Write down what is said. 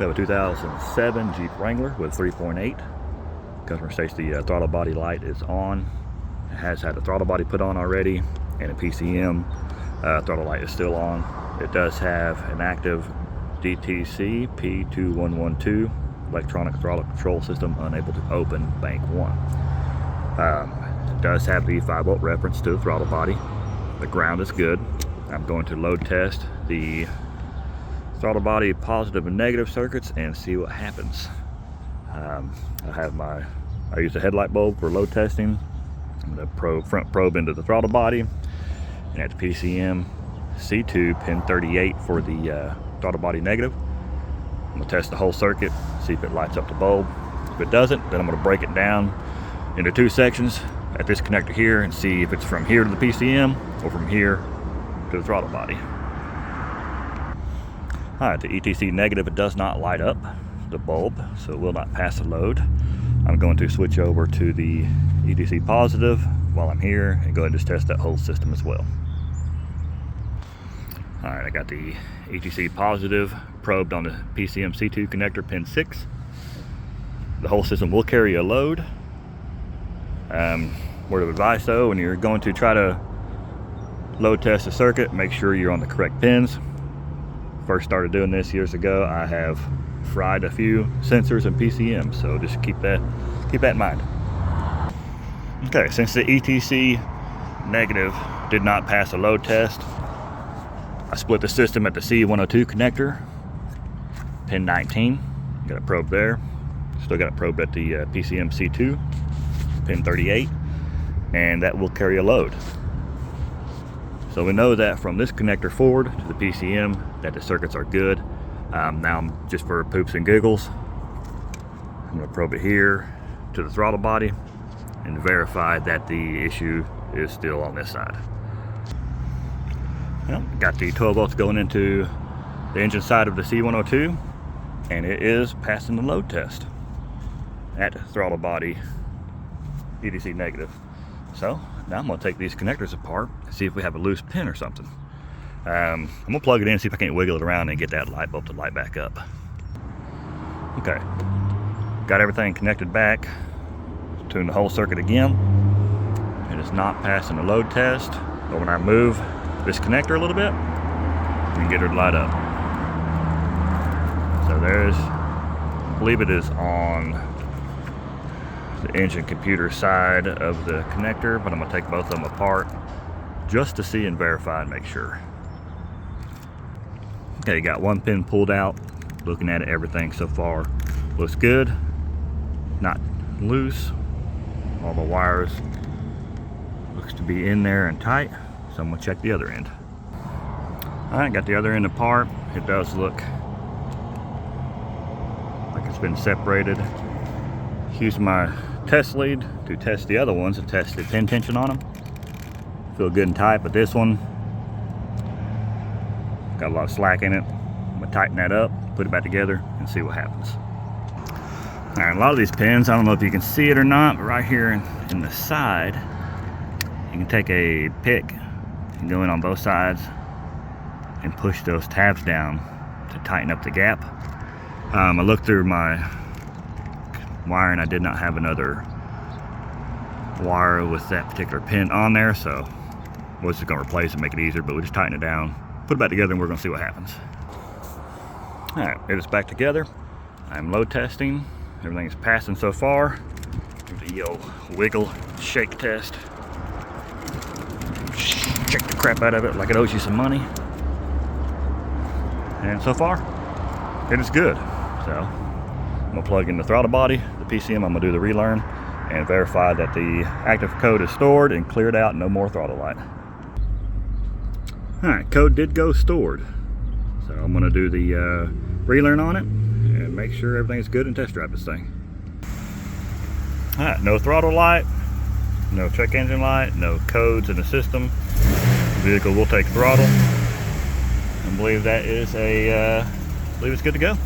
We have a 2007 Jeep Wrangler with 3.8. Customer states the throttle body light is on. It has had a throttle body put on already, and a PCM throttle light is still on. It does have an active DTC P2112 electronic throttle control system, unable to open bank 1. It does have the 5-volt reference to the throttle body. The ground is good. I'm going to load test the throttle body positive and negative circuits and see what happens. I use a headlight bulb for load testing. I'm going to front probe into the throttle body, and at the PCM C2 pin 38 for the throttle body negative. I'm going to test the whole circuit, see if it lights up the bulb. If it doesn't, then I'm going to break it down into 2 sections at this connector here and see if it's from here to the PCM or from here to the throttle body. Alright, the ETC negative, it does not light up the bulb, so it will not pass the load. I'm going to switch over to the ETC positive while I'm here and go ahead and just test that whole system as well. Alright, I got the ETC positive probed on the PCM C2 connector pin 6. The whole system will carry a load. Word of advice though, when you're going to try to load test a circuit, make sure you're on the correct pins. First started doing this years ago, I have fried a few sensors and PCMs, so just keep that in mind. Okay, since the ETC negative did not pass a load test, I split the system at the C102 connector, pin 19. Got a probe there. Still got it probed at the PCM C2, pin 38, and that will carry a load. So we know that from this connector forward to the PCM that the circuits are good. Now, just for poops and giggles, I'm going to probe it here to the throttle body and verify that the issue is still on this side. Well, got the 12 volts going into the engine side of the C102, and it is passing the load test at throttle body ETC negative. So now I'm going to take these connectors apart and see if we have a loose pin or something. I'm going to plug it in and see if I can't wiggle it around and get that light bulb to light back up. Okay, got everything connected back. Tune the whole circuit again. It is not passing the load test, but when I move this connector a little bit, you can get her to light up. So there's, I believe it is on the engine computer side of the connector, but I'm going to take both of them apart just to see and verify and make sure. Okay, got one pin pulled out. Looking at it, everything so far looks good, not loose. All the wires looks to be in there and tight, so I'm going to check the other end. Alright, got the other end apart. It does look like it's been separated. Use my test lead to test the other ones and test the pin tension on them. Feel good and tight, but this one got a lot of slack in it. I'm gonna tighten that up, put it back together, and see what happens. All right, a lot of these pins, I don't know if you can see it or not, but right here in the side, you can take a pick and go in on both sides and push those tabs down to tighten up the gap. I looked through my wire and I did not have another wire with that particular pin on there, so we're just gonna replace it, make it easier, but we'll just tighten it down, put it back together, and we're gonna see what happens. All right, it is back together. I'm load testing. Everything's passing so far. The old wiggle shake test. Shake the crap out of it like it owes you some money. And so far, it is good. So I'm gonna plug in the throttle body, the PCM, I'm gonna do the relearn and verify that the active code is stored and cleared out, no more throttle light. All right, code did go stored. So I'm gonna do the relearn on it and make sure everything's good and test drive this thing. All right, no throttle light, no check engine light, no codes in the system. The vehicle will take throttle. I believe that is I believe it's good to go.